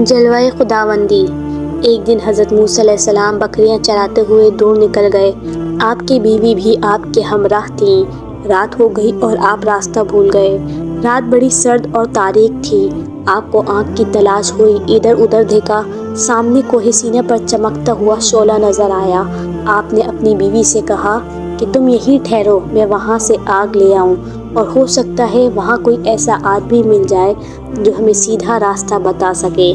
جلوہ خداوندی۔ ایک دن حضرت موسیٰ علیہ السلام بکریاں چراتے ہوئے دور نکل گئے۔ آپ کی بیوی بھی آپ کے ہمراہ تھیں۔ رات ہو گئی اور آپ راستہ بھول گئے۔ رات بڑی سرد اور تاریک تھی۔ آپ کو آنکھ کی تلاش ہوئی، ادھر ادھر دیکھا، سامنے کوہ سینا پر چمکتا ہوا شعلہ نظر آیا۔ آپ نے اپنی بیوی سے کہا کہ تم یہیں ٹھہرو، میں وہاں سے آگ لے آؤں، اور ہو سکتا ہے وہاں کوئی ایسا آدمی مل جائے جو ہمیں سیدھا راستہ بتا سکے۔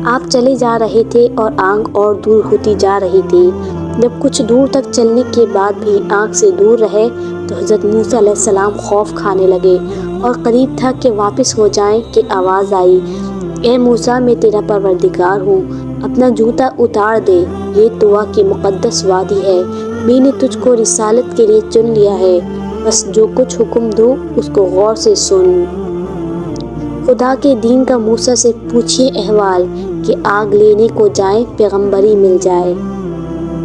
آپ چلے جا رہے تھے اور آگ اور دور ہوتی جا رہی تھی۔ جب کچھ دور تک چلنے کے بعد بھی آگ سے دور رہے تو حضرت موسیٰ علیہ السلام خوف کھانے لگے اور قریب تھا کہ واپس ہو جائیں کہ آواز آئی، اے موسیٰ، میں تیرا پروردگار ہوں، اپنا جوتا اتار دے، یہ طویٰ کی مقدس وادی ہے، میں نے تجھ کو رسالت کے لیے چن لیا ہے، بس جو کچھ حکم دو اس کو غور سے سن۔ خدا کے دین کا موسیٰ سے پوچھیے احوال کہ آگ لینے کو جائیں، پیغمبری مل جائے۔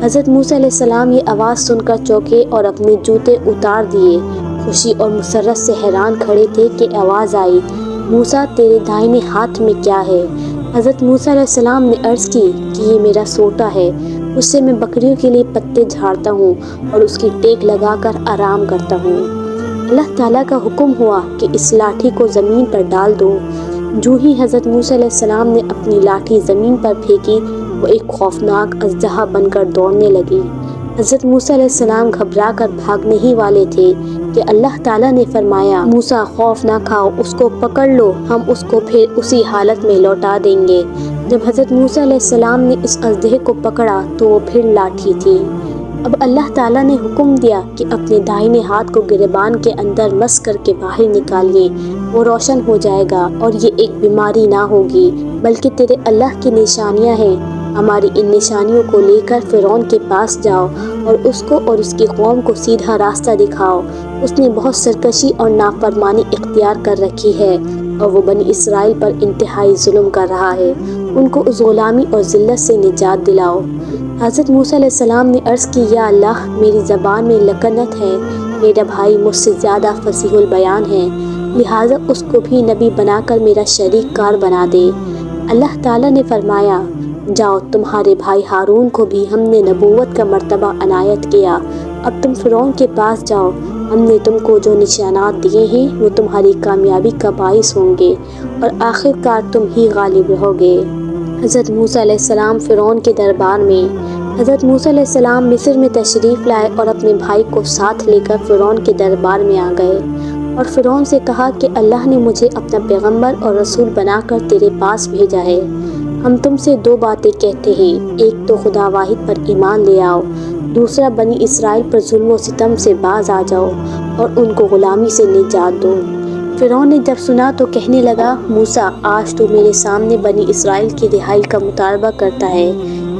حضرت موسیٰ علیہ السلام یہ آواز سن کر چونکے اور اپنے جوتے اتار دیے۔ خوشی اور مسرت سے حیران کھڑے تھے کہ آواز آئی، موسیٰ تیرے دائیں ہاتھ میں کیا ہے؟ حضرت موسیٰ علیہ السلام نے عرض کی کہ یہ میرا سوٹا ہے، اس سے میں بکریوں کے لیے پتے جھاڑتا ہوں اور اس کی ٹیک لگا کر آرام کرتا ہوں۔ اللہ تعالیٰ کا حکم ہوا کہ اس لاٹھی کو زمین پر ڈال دو۔ جو ہی حضرت موسیٰ علیہ السلام نے اپنی لاٹھی زمین پر پھینکی، وہ ایک خوفناک اژدہا بن کر دوڑنے لگی۔ حضرت موسیٰ علیہ السلام گھبرا کر بھاگنے ہی والے تھے کہ اللہ تعالیٰ نے فرمایا، موسیٰ خوف نہ کھاؤ، اس کو پکڑ لو، ہم اس کو پھر اسی حالت میں لوٹا دیں گے۔ جب حضرت موسیٰ علیہ السلام نے اس اژدہے کو پکڑا تو وہ پھر لاٹھی تھی۔ اب اللہ تعالیٰ نے حکم دیا کہ اپنے دائیں ہاتھ کو گریبان کے اندر مس کر کے باہر نکالیے، وہ روشن ہو جائے گا اور یہ ایک بیماری نہ ہوگی، بلکہ تیرے اللہ کی نشانیاں ہیں۔ ہماری ان نشانیوں کو لے کر فرعون کے پاس جاؤ اور اس کو اور اس کی قوم کو سیدھا راستہ دکھاؤ۔ اس نے بہت سرکشی اور نافرمانی اختیار کر رکھی ہے اور وہ بنی اسرائیل پر انتہائی ظلم کر رہا ہے، ان کو اس غلامی اور ذلت سے نجات دلاؤ۔ حضرت موسیٰ علیہ السلام نے عرض کی، یا اللہ، میری زبان میں لکنت ہے، میرا بھائی مجھ سے زیادہ فصیح البیان ہے، لہٰذا اس کو بھی نبی بنا کر میرا شریک کار بنا دے۔ اللہ تعالیٰ نے فرمایا، جاؤ، تمہارے بھائی ہارون کو بھی ہم نے نبوت کا مرتبہ عنایت کیا، اب تم فرعون کے پاس جاؤ، ہم نے تم کو جو نشانات دیے ہیں وہ تمہاری کامیابی کا باعث ہوں گے اور آخر کار تم ہی غالب رہو گے۔ حضرت موسیٰ علیہ السلام فرعون کے دربار میں۔ حضرت موسیٰ علیہ السلام مصر میں تشریف لائے اور اپنے بھائی کو ساتھ لے کر فرعون کے دربار میں آ گئے اور فرعون سے کہا کہ اللہ نے مجھے اپنا پیغمبر اور رسول بنا کر تیرے پاس بھیجا ہے۔ ہم تم سے دو باتیں کہتے ہیں، ایک تو خدا واحد پر ایمان لے آؤ، دوسرا بنی اسرائیل پر ظلم و ستم سے باز آ جاؤ اور ان کو غلامی سے نجات دو۔ فرعون نے جب سنا تو کہنے لگا، موسیٰ، آج تو میرے سامنے بنی اسرائیل کی رہائی کا مطالبہ کرتا ہے،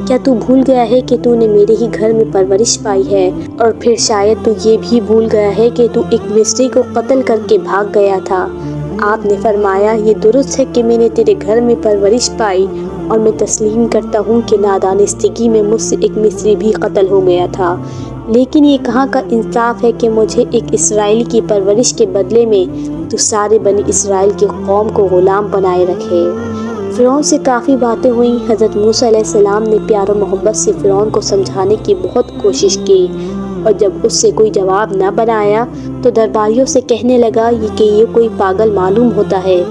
کیا تو بھول گیا ہے کہ تو نے میرے ہی گھر میں پرورش پائی ہے؟ اور پھر شاید تو یہ بھی بھول گیا ہے کہ تو ایک مصری کو قتل کر کے بھاگ گیا تھا۔ آپ نے فرمایا، یہ درست ہے کہ میں نے تیرے گھر میں پرورش پائی اور میں تسلیم کرتا ہوں کہ نادانستگی میں مجھ سے ایک مصری بھی قتل ہو گیا تھا، لیکن یہ کہاں کا انصاف ہے کہ مجھے ایک اسرائیلی کی پرورش کے بدلے میں تو سارے بنی اسرائیل کی قوم کو غلام بنائے رکھے۔ فرعون سے کافی باتیں ہوئیں۔ حضرت موسیٰ علیہ السلام نے پیار و محبت سے فرعون کو سمجھانے کی بہت کوشش کی، اور جب اس سے کوئی جواب نہ بنایا تو درباریوں سے کہنے لگا کہ یہ کوئی پاگل معلوم ہوتا ہے،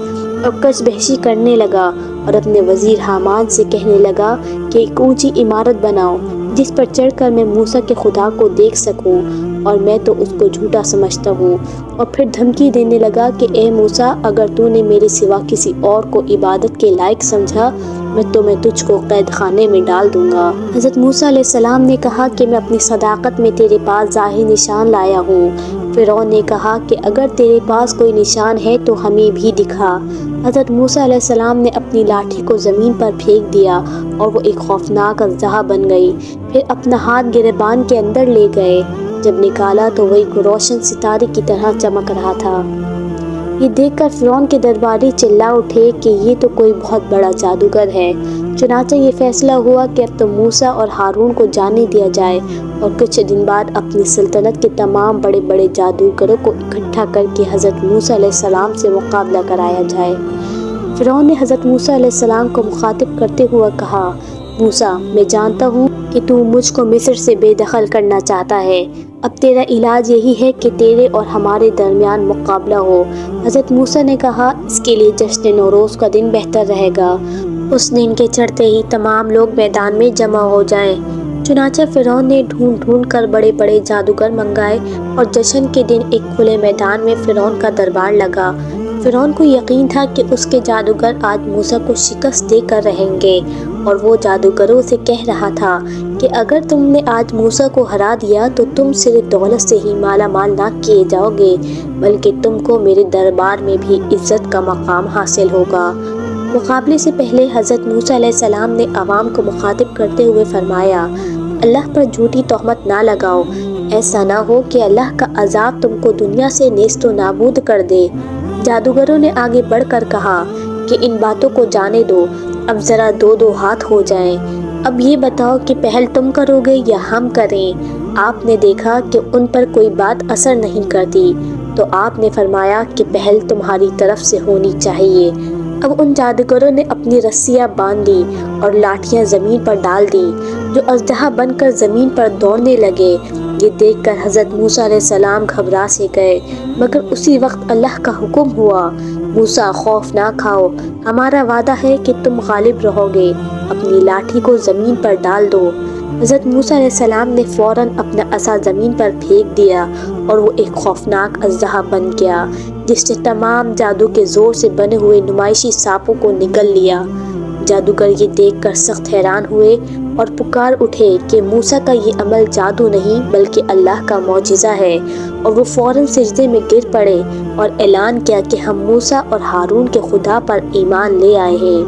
اور کش بحثی کرنے لگا اور اپنے وزیر حامان سے کہنے لگا کہ ایک اونچی عمارت بناؤ جس پر چڑھ کر میں موسیٰ کے خدا کو دیکھ سکوں، اور میں تو اس کو جھوٹا سمجھتا ہوں۔ اور پھر دھمکی دینے لگا کہ اے موسیٰ، اگر تو نے میرے سوا کسی اور کو عبادت کے لائق سمجھا میں تجھ کو قید خانے میں ڈال دوں گا۔ حضرت موسیٰ علیہ السلام نے کہا کہ میں اپنی صداقت میں تیرے پاس ظاہر نشان لایا ہوں۔ فرعون نے کہا کہ اگر تیرے پاس کوئی نشان ہے تو ہمیں بھی دکھا۔ حضرت موسیٰ علیہ السلام نے اپنی لاٹھی کو زمین پر پھینک دیا اور وہ ایک خوفناک اژدہا بن گئی۔ پھر اپنا ہاتھ گریبان کے اندر لے گئے، جب نکالا تو وہ ایک روشن ستارے کی طرح چمک رہا تھا۔ یہ دیکھ کر فرعون کے درباری چلا اٹھے کہ یہ تو کوئی بہت بڑا جادوگر ہے۔ چنانچہ یہ فیصلہ ہوا کہ اب تو موسیٰ اور ہارون کو جانے دیا جائے اور کچھ دن بعد اپنی سلطنت کے تمام بڑے بڑے جادوگروں کو اکٹھا کر کے حضرت موسیٰ علیہ السلام سے مقابلہ کرایا جائے۔ فرعون نے حضرت موسیٰ علیہ السلام کو مخاطب کرتے ہوئے کہا، موسیٰ میں جانتا ہوں کہ تو مجھ کو مصر سے بے دخل کرنا چاہتا ہے، اب تیرا علاج یہی ہے کہ تیرے اور ہمارے درمیان مقابلہ ہو۔ حضرت موسیٰ نے کہا، اس کے لیے جشن نوروز کا دن بہتر رہے گا، اس دن کے چڑھتے ہی تمام لوگ میدان میں جمع ہو جائیں۔ چنانچہ فرعون نے ڈھونڈ کر بڑے بڑے جادوگر منگائے اور جشن کے دن ایک کھلے میدان میں فرعون کا دربار لگا۔ فرعون کو یقین تھا کہ اس کے جادوگر آج موسیٰ کو شکست دے کر رہیں گے، اور وہ جادوگروں سے کہہ رہا تھا کہ اگر تم نے آج موسیٰ کو ہرا دیا تو تم صرف دولت سے ہی مالا مال نہ کیے جاؤ گے، بلکہ تم کو میرے دربار میں بھی عزت کا مقام حاصل ہوگا۔ مقابلے سے پہلے حضرت موسیٰ علیہ السلام نے عوام کو مخاطب کرتے ہوئے فرمایا، اللہ پر جھوٹی تہمت نہ لگاؤ، ایسا نہ ہو کہ اللہ کا عذاب تم کو دنیا سے نیست و نابود کر دے۔ جادوگروں نے آگے بڑھ کر کہا کہ ان باتوں کو جانے دو، اب ذرا دو ہاتھ ہو جائیں، اب یہ بتاؤ کہ پہل تم کرو گے یا ہم کریں؟ آپ نے دیکھا کہ ان پر کوئی بات اثر نہیں کرتی، تو آپ نے فرمایا کہ پہل تمہاری طرف سے ہونی چاہیے۔ اب ان جادوگروں نے اپنی رسیاں باندھ دی اور لاٹھیاں زمین پر ڈال دی، جو اژدہا بن کر زمین پر دوڑنے لگے۔ یہ دیکھ کر حضرت موسیٰ علیہ السلام گھبرا سے گئے، مگر اسی وقت اللہ کا حکم ہوا، موسیٰ خوف نہ کھاؤ، ہمارا وعدہ ہے کہ تم غالب رہو گے، اپنی لاٹھی کو زمین پر ڈال دو۔ حضرت موسیٰ علیہ السلام نے فوراً اپنا عصا زمین پر پھینک دیا اور وہ ایک خوفناک اژدہا بن گیا، جس نے تمام جادو کے زور سے بنے ہوئے نمائشی سانپوں کو نگل لیا۔ جادوگر یہ دیکھ کر سخت حیران ہوئے اور پکار اٹھے کہ موسیٰ کا یہ عمل جادو نہیں بلکہ اللہ کا معجزہ ہے، اور وہ فوراً سجدے میں گر پڑے اور اعلان کیا کہ ہم موسیٰ اور ہارون کے خدا پر ایمان لے آئے ہیں۔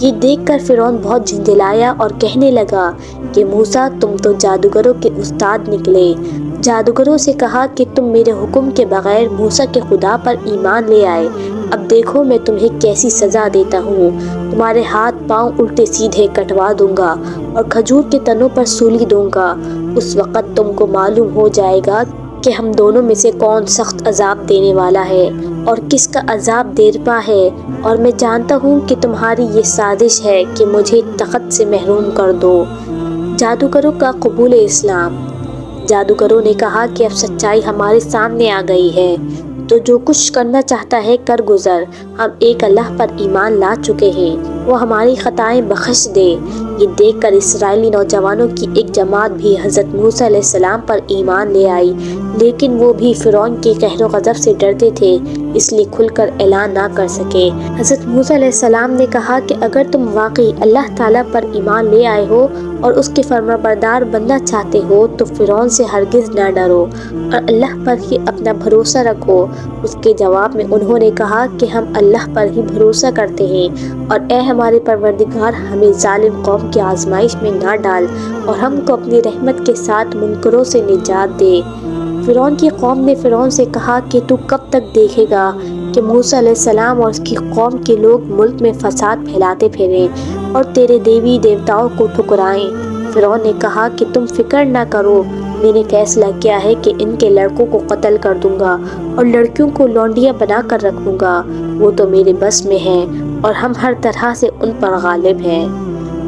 یہ دیکھ کر فرعون بہت جھنجھلایا اور کہنے لگا کہ موسیٰ تم تو جادوگروں کے استاد نکلے۔ جادوگروں سے کہا کہ تم میرے حکم کے بغیر موسیٰ کے خدا پر ایمان لے آئے، اب دیکھو میں تمہیں کیسی سزا دیتا ہوں، تمہارے ہاتھ پاؤں الٹے سیدھے کٹوا دوں گا اور کھجور کے تنوں پر سولی دوں گا۔ اس وقت تم کو معلوم ہو جائے گا کہ ہم دونوں میں سے کون سخت عذاب دینے والا ہے اور کس کا عذاب دیرپا ہے، اور میں جانتا ہوں کہ تمہاری یہ سازش ہے کہ مجھے تخت سے محروم کر دو۔ جادوگروں کا قبول اسلام۔ جادوگروں نے کہا کہ اب سچائی ہمارے سامنے آ گئی ہے، تو جو کچھ کرنا چاہتا ہے کر گزر، ہم ایک اللہ پر ایمان لا چکے ہیں، وہ ہماری خطائیں بخش دے۔ یہ دیکھ کر اسرائیلی نوجوانوں کی ایک جماعت بھی حضرت موسیٰ علیہ السلام پر ایمان لے آئی، لیکن وہ بھی فرعون کے قہر و غضب سے ڈرتے تھے، اس لیے کھل کر اعلان نہ کر سکے۔ حضرت موسیٰ علیہ السلام نے کہا کہ اگر تم واقعی اللہ تعالیٰ پر ایمان لے آئے ہو اور اس کے فرمانبردار بننا چاہتے ہو تو فرعون سے ہرگز نہ ڈرو اور اللہ پر ہی اپنا بھروسہ رکھو۔ اس کے جواب میں انہوں نے کہا کہ ہم اللہ پر ہی بھروسہ کرتے ہیں، اور اے ہمارے پروردگار ہمیں ظالم قوم کی آزمائش میں نہ ڈال اور ہم کو اپنی رحمت کے ساتھ منکروں سے نجات دے۔ فرعون کی قوم نے فرعون سے کہا کہ تو کب تک دیکھے گا کہ موسیٰ علیہ السلام اور اس کی قوم کے لوگ ملک میں فساد پھیلاتے پھریں اور تیرے دیوی دیوتاؤں کو ٹھکرائیں؟ فرعون نے کہا کہ تم فکر نہ کرو، میں نے فیصلہ کیا ہے کہ ان کے لڑکوں کو قتل کر دوں گا اور لڑکیوں کو لونڈیاں بنا کر رکھوں گا، وہ تو میرے بس میں ہیں اور ہم ہر طرح سے ان پر غالب ہیں۔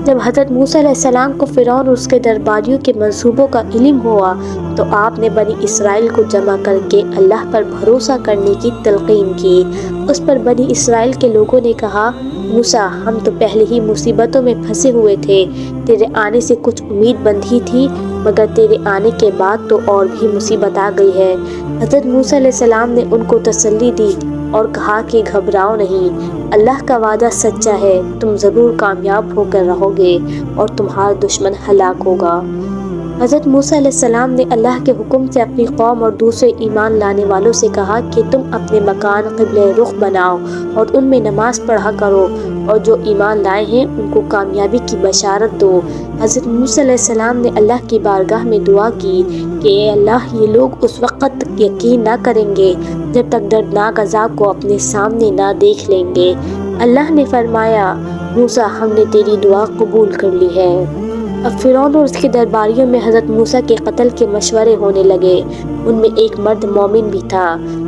جب حضرت موسیٰ علیہ السلام کو فرعون اور اس کے درباریوں کے منصوبوں کا علم ہوا تو آپ نے بنی اسرائیل کو جمع کر کے اللہ پر بھروسہ کرنے کی تلقین کی۔ اس پر بنی اسرائیل کے لوگوں نے کہا، موسیٰ ہم تو پہلے ہی مصیبتوں میں پھنسے ہوئے تھے، تیرے آنے سے کچھ امید بندھی تھی، مگر تیرے آنے کے بعد تو اور بھی مصیبت آ گئی ہے۔ حضرت موسیٰ علیہ السلام نے ان کو تسلی دی اور کہا کہ گھبراؤ نہیں، اللہ کا وعدہ سچا ہے، تم ضرور کامیاب ہو کر رہو گے اور تمہارا دشمن ہلاک ہوگا۔ حضرت موسیٰ علیہ السلام نے اللہ کے حکم سے اپنی قوم اور دوسرے ایمان لانے والوں سے کہا کہ تم اپنے مکان قبلہ رخ بناؤ اور ان میں نماز پڑھا کرو، اور جو ایمان لائے ہیں ان کو کامیابی کی بشارت دو۔ حضرت موسیٰ علیہ السلام نے اللہ کی بارگاہ میں دعا کی کہ اے اللہ، یہ لوگ اس وقت تک یقین نہ کریں گے جب تک دردناک عذاب کو اپنے سامنے نہ دیکھ لیں گے۔ اللہ نے فرمایا، موسیٰ ہم نے تیری دعا قبول کر لی ہے۔ اب فرعون اور اس کے درباریوں میں حضرت موسیٰ کے قتل کے مشورے ہونے لگے۔ ان میں ایک مرد مومن بھی تھا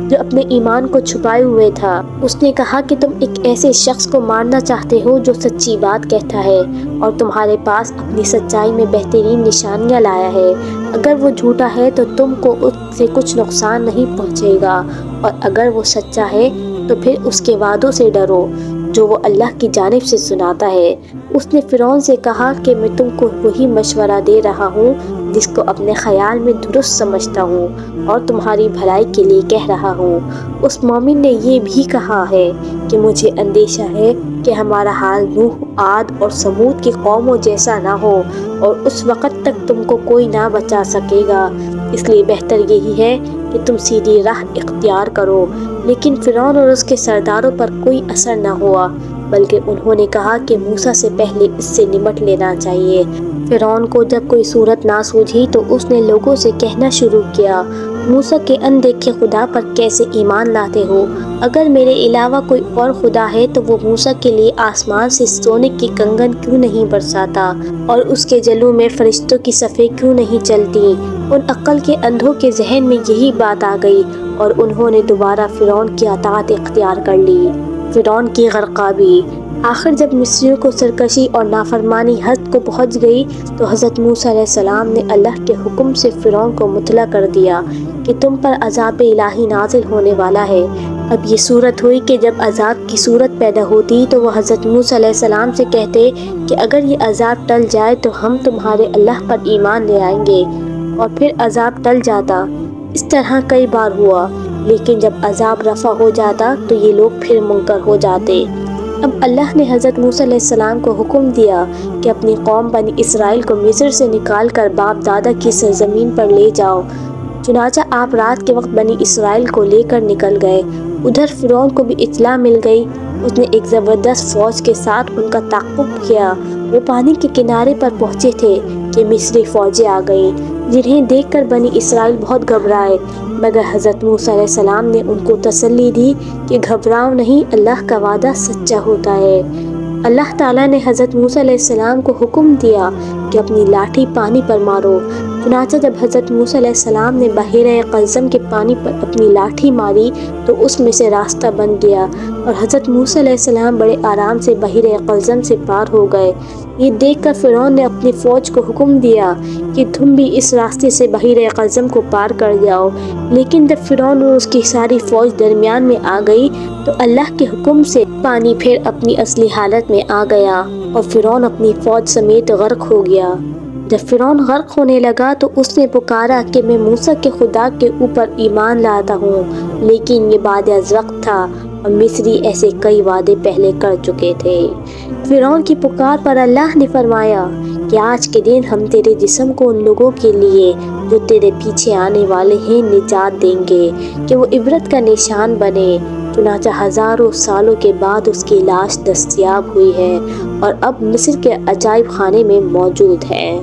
جو اپنے ایمان کو چھپائے ہوئے تھا۔ اس نے کہا کہ تم ایک ایسے شخص کو مارنا چاہتے ہو جو سچی بات کہتا ہے اور تمہارے پاس اپنی سچائی میں بہترین نشانیاں لایا ہے۔ اگر وہ جھوٹا ہے تو تم کو اس سے کچھ نقصان نہیں پہنچے گا، اور اگر وہ سچا ہے تو پھر اس کے وعدوں سے ڈرو جو وہ اللہ کی جانب سے سناتا ہے۔ اس نے فرعون سے کہا کہ میں تم کو وہی مشورہ دے رہا ہوں جس کو اپنے خیال میں درست سمجھتا ہوں اور تمہاری بھلائی کے لیے کہہ رہا ہوں۔ اس مومن نے یہ بھی کہا ہے کہ مجھے اندیشہ ہے کہ ہمارا حال نوح، عاد اور سمود کی قوموں جیسا نہ ہو، اور اس وقت تک تم کو کوئی نہ بچا سکے گا، اس لیے بہتر یہی ہے کہ تم سیدھی راہ اختیار کرو۔ لیکن فرعون اور اس کے سرداروں پر کوئی اثر نہ ہوا، بلکہ انہوں نے کہا کہ موسیٰ سے پہلے اس سے نمٹ لینا چاہیے۔ فرعون کو جب کوئی صورت نہ سوجھی تو اس نے لوگوں سے کہنا شروع کیا، موسیٰ کے اندیکھے خدا پر کیسے ایمان لاتے ہو؟ اگر میرے علاوہ کوئی اور خدا ہے تو وہ موسیٰ کے لیے آسمان سے سونے کی کنگن کیوں نہیں برساتا اور اس کے جلوں میں فرشتوں کی صفیں کیوں نہیں چلتی؟ ان عقل کے اندھوں کے ذہن میں یہی بات آ گئی اور انہوں نے دوبارہ فرعون کی اطاعت اختیار کر لی۔ فرعون کی غرقابی۔ آخر جب مصریوں کو سرکشی اور نافرمانی حد کو پہنچ گئی تو حضرت موسیٰ علیہ السلام نے اللہ کے حکم سے فرعون کو مطلع کر دیا کہ تم پر عذاب الہی نازل ہونے والا ہے۔ اب یہ صورت ہوئی کہ جب عذاب کی صورت پیدا ہوتی تو وہ حضرت موسیٰ علیہ السلام سے کہتے کہ اگر یہ عذاب ٹل جائے تو ہم تمہارے اللہ پر ایمان لے آئیں گے، اور پھر عذاب ٹل جاتا۔ اس طرح کئی بار ہوا، لیکن جب عذاب رفع ہو جاتا تو یہ لوگ پھر منکر ہو جاتے۔ اب اللہ نے حضرت موسیٰ علیہ السلام کو حکم دیا کہ اپنی قوم بنی اسرائیل کو مصر سے نکال کر باپ دادا کی سرزمین پر لے جاؤ۔ چنانچہ آپ رات کے وقت بنی اسرائیل کو لے کر نکل گئے۔ ادھر فرعون کو بھی اطلاع مل گئی۔ اس نے ایک زبردست فوج کے ساتھ ان کا تعاقب کیا۔ وہ پانی کے کنارے پر پہنچے تھے کہ مصری فوجیں آ گئیں، جنہیں دیکھ کر بنی اسرائیل بہت گھبرائے، مگر حضرت موسیٰ علیہ السلام نے ان کو تسلی دی کہ گھبراؤ نہیں، اللہ کا وعدہ سچا ہوتا ہے۔ اللہ تعالیٰ نے حضرت موسیٰ علیہ السلام کو حکم دیا کہ اپنی لاٹھی پانی پر مارو۔ چنانچہ جب حضرت موسیٰ علیہ السلام نے بحیرہ قلزم کے پانی پر اپنی لاٹھی ماری تو اس میں سے راستہ بن گیا، اور حضرت موسیٰ علیہ السلام بڑے آرام سے بحیرہ قلزم سے پار ہو گئے۔ یہ دیکھ کر فرعون نے اپنی فوج کو حکم دیا کہ تم بھی اس راستے سے بحیرہ قلزم کو پار کر جاؤ، لیکن جب فرعون اور اس کی ساری فوج درمیان میں آ گئی تو اللہ کے حکم سے پانی پھر اپنی اصلی حالت میں آ گیا اور فرعون اپنی فوج سمیت غرق ہو گیا۔ جب فرعون غرق ہونے لگا تو اس نے پکارا کہ میں موسیٰ کے خدا کے اوپر ایمان لاتا ہوں، لیکن یہ بعد از وقت تھا اور مصری ایسے کئی وعدے پہلے کر چکے تھے۔ فرعون کی پکار پر اللہ نے فرمایا کہ آج کے دن ہم تیرے جسم کو ان لوگوں کے لیے جو تیرے پیچھے آنے والے ہیں نجات دیں گے کہ وہ عبرت کا نشان بنے۔ چنانچہ ہزاروں سالوں کے بعد اس کی لاش دستیاب ہوئی ہے اور اب مصر کے عجائب خانے میں موجود ہے۔